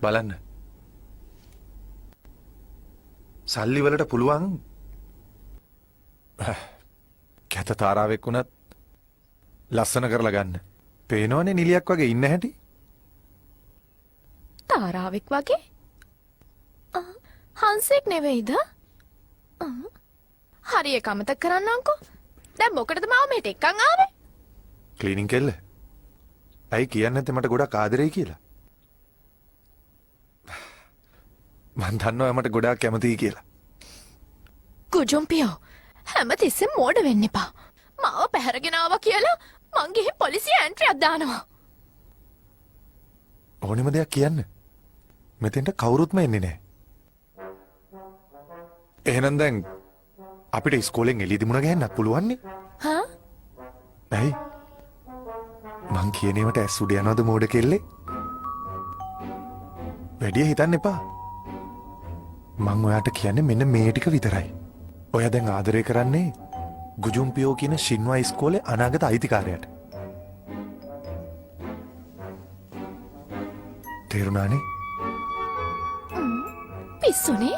බලන්න. සල්ලි වලට පුළුවන් කැත තාරාවෙක් වුණත් ලස්සන කරලා ගන්න. පේනවනේ නිලියක් වගේ ඉන්න හැටි. තාරාවෙක් වගේ? හංසෙක් නෙවෙයිද? හරි ඒක අමතක කරන්නම්කෝ. දැන් මොකටද මාව මෙහෙට එක්කන් ආවේ? ක්ලීනින් කෙල්ල. ඇයි කියන්නේ නැත්තේ මට ගොඩක් ආදරෙයි කියලා? මං දන්නවා මට ගොඩාක් කැමතියි කියලා. කුජුම්පියෝ හැමතිස්සෙම මෝඩ වෙන්න එපා. මාව පැහැරගෙන ආවා කියලා මං ගිහින් පොලිසිය ඇන්ට්‍රියක් දානවා. ඕනෙම දෙයක් කියන්න. මෙතෙන්ට කවුරුත්ම එන්නේ නැහැ. එහෙනම් දැන් අපිට ඉස්කෝලෙන් එළියදි මුණ ගැහෙන්නත් පුළුවන් නේ? හා? ඇයි? මං කියන ඒවට ඇස් උඩ යනවද මෝඩ කෙල්ලේ? වැඩි හිතන්න එපා. මං ඔයාට කියන්නේ මෙන්න මේ ටික විතරයි. ඔයා දැන් ආදරය කරන්නේ ගුජුම්පියෝ කියන ශින්වා ඉස්කෝලේ අනාගත අයිතිකාරයාට. තේරුණානේ? පිස්සුනේ?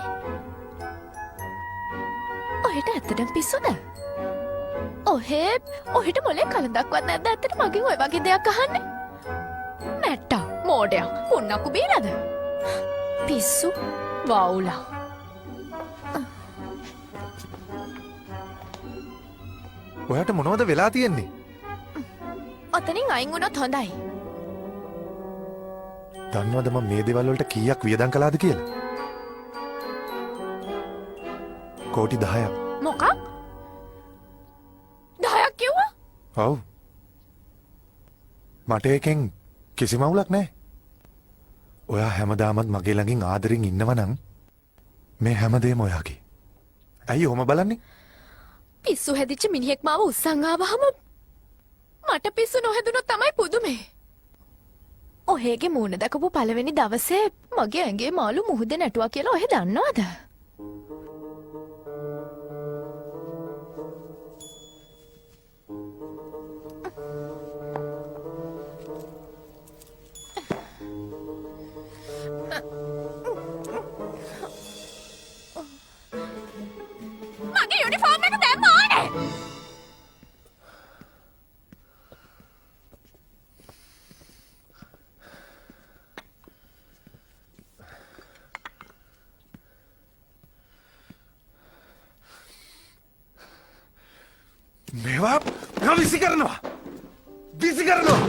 ඔහෙට ඇත්තටම පිස්සුද? ඔහෙට මොලේ කලඳක්වත් නැද්ද ඇත්තට මගෙන් ඔය වගේ දෙයක් අහන්නේ? නැට්ටා මෝඩයා පුන්නක්කු බීලාද? පිස්සු වවුලා. ඔයාට මොනවද වෙලා තියෙන්නේ? ඔතනින් අයින් වුණොත් හොඳයි. දන්නවද මම මේ දේවල් වලට කීයක් වියදම් කළාද කියලා? කෝටි 10ක්. මොකක්? 10ක් කිව්වා? ඔව්. මට එකෙන් කිසිම අවුලක් නැහැ. ඔයා හැමදාමත් මගේ ළඟින් ආදරෙන් ඉන්නවා නම් මේ හැමදේම ඔයාගේ. ඇයි ඔහොම බලන්නේ? පිස්සු හැදිච්ච මිනිහෙක් මාව උස්සන් ආවහම මට පිස්සු නොහැදුනොත් තමයි පුදුමේ. ඔහෙගේ මූණ දැකපු පළවෙනි දවසේ මගේ ඇඟේ මාළු මුහුදේ නැටුවා කියලා ඔහෙ දන්නවද? මගේ යුනිෆෝම් එක දැම්ම ඕනේ. මේවා විසි කරනවා. විසි කරනවා.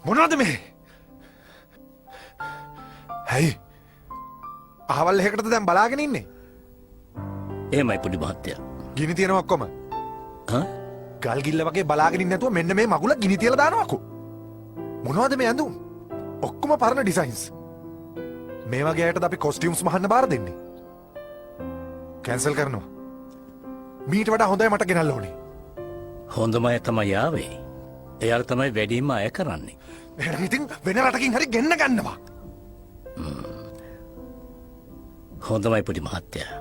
මොනවද මේ? ඇයි? අහවල් එකකටද දැන් බලාගෙන ඉන්නේ? එහෙමයි පොඩි මහත්තයා. ගිනි තියනවා ඔක්කොම. ගල් ගිල්ල වගේ බලාගෙන ඉන්නේ නැතුව මෙන්න මේ මගුල ගිනි තියලා දානවාකෝ. මොනවද මේ ඇඳුම්? ඔක්කොම පරණ ඩිසයින්ස්. මේ වගේ අයටද අපි කොස්ටියුම්ස් මහන්න බාර දෙන්නේ? කැන්සල් කරනවා. මීට වඩා හොඳයි මට ගෙනල්ල ඕනේ. හොඳම අය තමයි ආවේ. එයාලා තමයි වැඩිම අය කරන්නේ. එහෙනම් ඉතින් වෙන රටකින් හරි ගෙන්න ගන්නවා. හොඳමයි පොඩි මහත්තයා.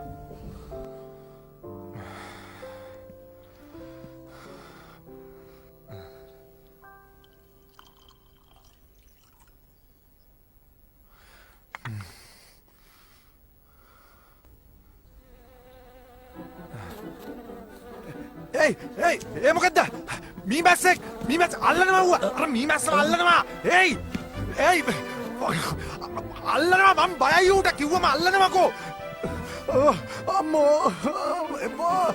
ඒ මොකද්ද? මීමැස්සෙක් අල්ලනවා වුණා. අර මීමැස්සව අල්ලනවා. අල්ලනවා මම බයයි ඌට කිව්වම අල්ලනවාකෝ. අම්මෝ එපා.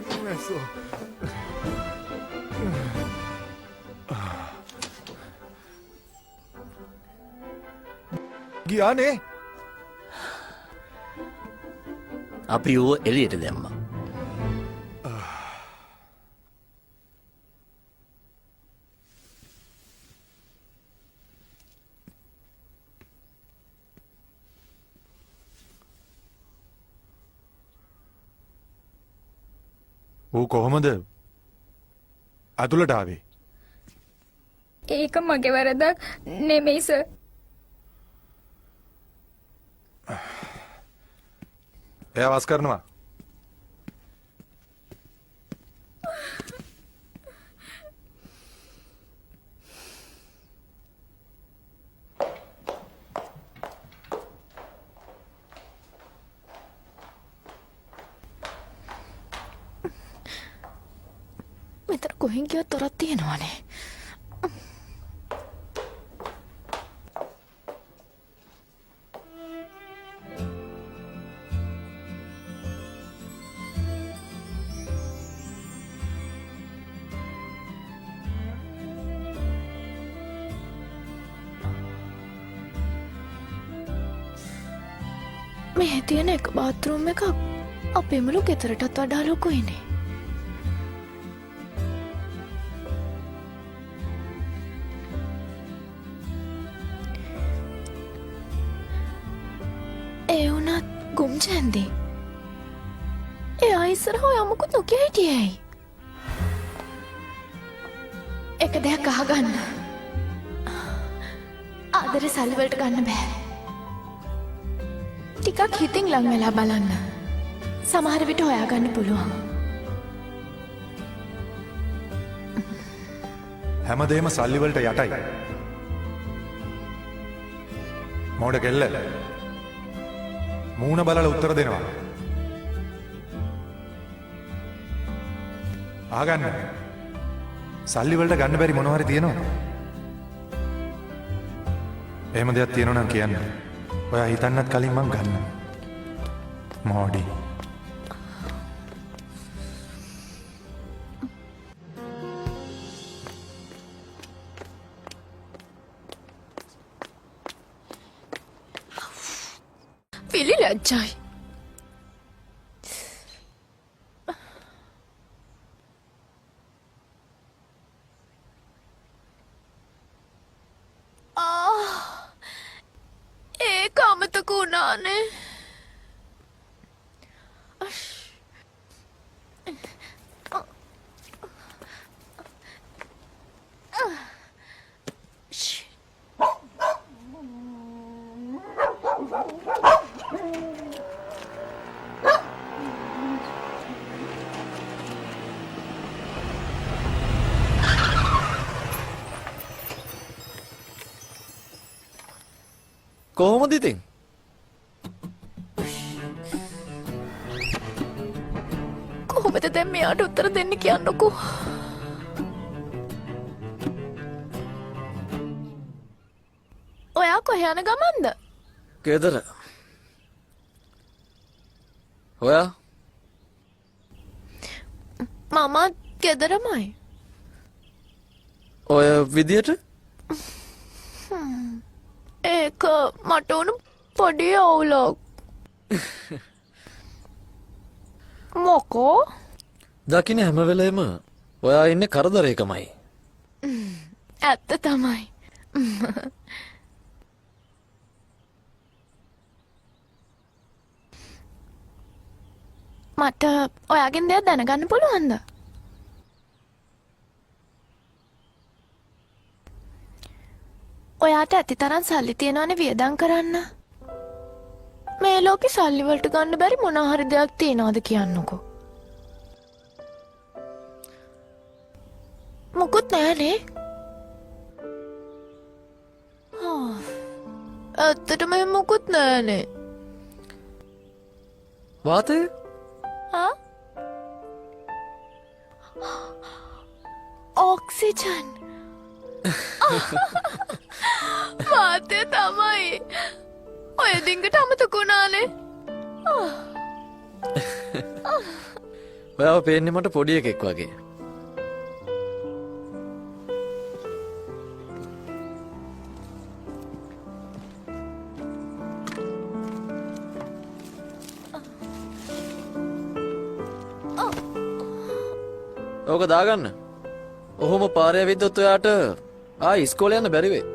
මීමැස්සෝ. ගියානේ. අපි ඌව එළියට දැම්මා. ඌ කොහොමද අතුලට ආවේ? ඒක මගේ වැරදක් නෙමෙයි සර්. එයා වස් කරනවා. මෙතන කොහෙන් ගියත් තොරක් තියෙනවානේ. මේ තියෙන එක බාත්රූම් එකක් අපේ මුළු ගෙදරටත් වඩා ලොකුයිනේ. ඒ වුණත් ගුම්ජැන්දි. එයා ඉස්සරහා යමුකුත් නොකිය හිටියේයි. එක දෙයක් අහගන්න. ආදරේ සල්ලි වලට ගන්න බෑ. ටිකක් හිතින් ලං වෙලා බලන්න. සමහර විට හොයාගන්න පුළුවන්. හැමදේම සල්ලි වලට යටයි. මෝඩ කෙල්ල. මූණ බලලා උත්තර දෙනවා. ආගන්න. සල්ලි වලට ගන්න බැරි මොනවා හරි තියෙනවද? එහෙම දෙයක් තියෙනවා නම් කියන්න. ඔයා හිතන්නත් කලින් මං ගන්න. මෝඩි. පිලි ලැජ්ජයි. ඒක අමතක වුණානේ. කොහොමද ඉතින්? කොහොමද දැන් මෙයාට උත්තර දෙන්න කියන්නකෝ. ඔයා කොහේ යන ගමන්ද? ගෙදර. ඔයා? මමත් ගෙදරමයි. ඔය විදියට? ඒක මට උණු පොඩි අවුලක්. මොකෝ? දකින්න හැම වෙලේම ඔයා ඉන්නේ කරදරයකමයි. ඇත්ත තමයි. මට ඔයාගෙන් දෙයක් දැනගන්න පුළුවන්ද? ඔයාට ඇති තරම් සල්ලි තියෙනවනේ වියදම් කරන්න. මේ ලෝකේ සල්ලි වලට ගන්න බැරි මොන හරි දෙයක් තියනවද කියන්නකෝ. මොකුත් නැහනේ. ඇත්තටම මොකුත් නැහනේ. වාතය? හා? ඔක්සිජන්. වාතය තමයි. ඔය දිංගට අමතක වුණානේ. ඔයාව පේන්නේ මට පොඩි එකෙක් වගේ. ඕක දාගන්න. ඔහොම පාරේ විද්දොත් ඔයාට ආයි ඉස්කෝලේ යන්න බැරි වෙයි.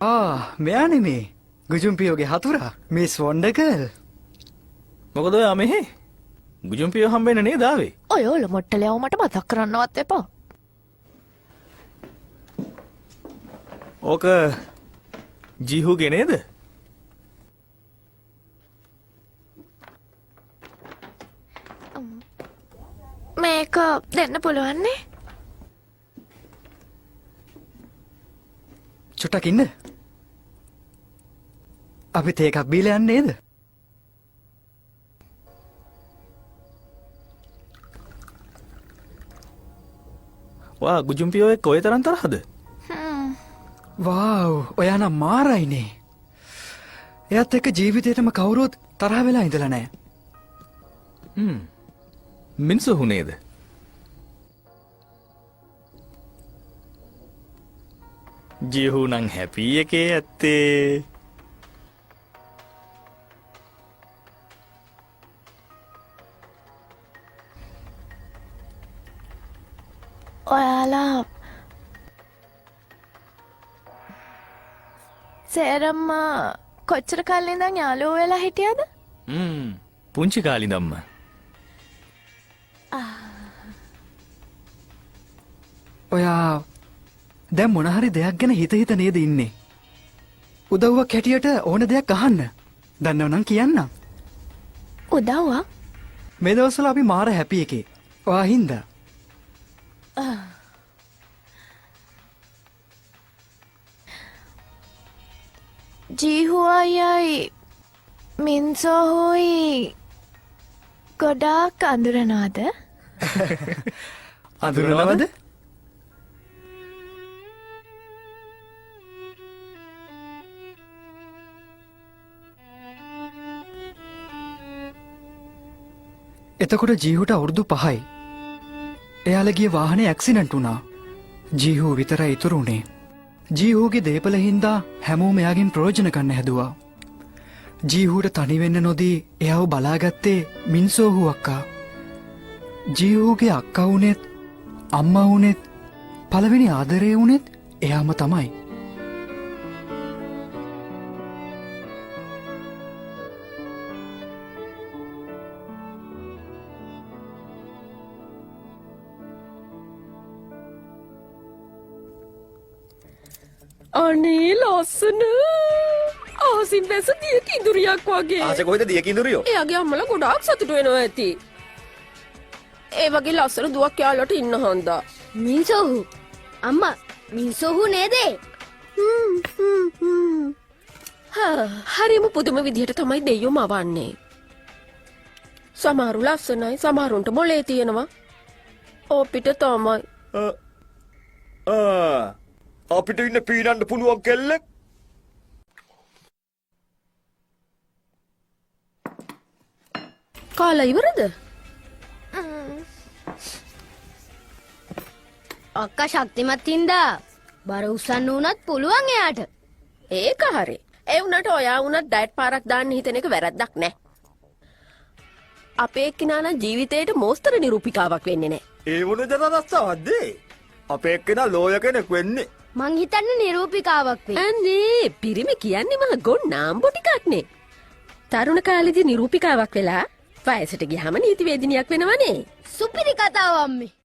මෙයා නෙමේ. ගුජුම්පියෝගේ හතුරා. මිස් වොන්ඩර්ගර්ල්. මොකද ඔයා මෙහෙ? ගුජුම්පියෝ හම්බෙන්න නේද ආවේ? ඔය ඔල මොට්ටලයව මට මතක් කරන්නවත් එපා. ඕක ජීහුගේ නේද? මේක දෙන්න පුළුවන්නේ? චුට්ටක් ඉන්න. අපි තේ එකක් බීලා යන්නේ නේද? වා ගුජුම්පියෝ එක්ක ඔය තරම් තරහද? වාව් ඔයා නම් මාරයිනේ. එයාත් එක්ක ජීවිතේටම කවුරුත් තරහ වෙලා ඉඳලා නැහැ. මින්සොහු නේද? ජීහු නම් හැපි එකේ ඇත්තේ. ඔයාලා සේරම්ම කොච්චර කල් ඉඳන් යාළුවෝ වෙලා හිටියද? පුංචි කාලේ ඉඳන්ම. ඔයා දැන් මොන හරි දෙයක් ගැන හිත නේද ඉන්නේ? උදව්වක් හැටියට ඕන දෙයක් අහන්න. දන්නව නම් කියන්න. උදව්වා? මේ දවස්වල අපි මාර හැපි එකේ. ඔයා හින්දා. ජීහු අයයි මින්සෝහුයි ගොඩාක් අඳුරනවද? අඳුරනවද? එතකොට ජීහුට අවුරුදු 5යි. එයාලගේ වාහනේ ඇක්සිඩන්ට් වුණා. ජීහු විතරයි ඉතුරු වුණේ. ජීහුගේ දේපල හින්දා හැමෝම එයාගෙන් ප්‍රයෝජන ගන්න හැදුවා. ජීහුට තනි වෙන්න නොදී එයාව බලාගත්තේ මින්සෝහු අක්කා. ජීහුගේ අක්කා වුණෙත් අම්මා වුණෙත් පළවෙනි ආදරේ වුණෙත් එයාම තමයි. අනේ ලස්සන ආසින් බැස දිය කිඳුරියක් වගේ. ආස කොහෙද දිය කිඳුරියෝ? එයාගේ අම්මලා ගොඩාක් සතුටු වෙනවා ඇති. ඒ වගේ ලස්සන දුවක් යාළුවට ඉන්න හන්දා. මින්සොහු අම්මා මින්සොහු නේද? හරිම පුදුම විදිහට තමයි දෙයියෝ මවන්නේ. සමහරු ලස්සනයි, සමහරුන්ට මොලේ තියෙනවා. ඔපිට තමයි. අපිට ඉන්න පීනන්න පුළුවන් කෙල්ලෙක්. කාලා ඉවරද? අක්කා ශක්තිමත් හින්දා බර උස්සන්න උනත් පුළුවන් එයාට. ඒක හරි. ඒ වුණාට ඔයා වුණත් ඩයට් පාරක් දාන්න හිතන එක වැරද්දක් නෑ. අපේ එක්කිනා නම් ජීවිතේට මෝස්තර නිරූපිකාවක් වෙන්නේ නෑ. ඒ වුණ ජනරස්සාවක්ද? අපේ එක්කෙනා ලෝය කෙනෙක් වෙන්නේ. මං හිතන්නේ නිරූපිකාවක් වෙයි. අනේ පිරිමි කියන්නේ මහ ගොන් නාම්බෝ ටිකක්නේ. තරුණ කාලේදී නිරූපිකාවක් වෙලා වයසට ගියාම නීතිවේදිනියක් වෙනවනේ. සුපිරි කතාව අම්මේ.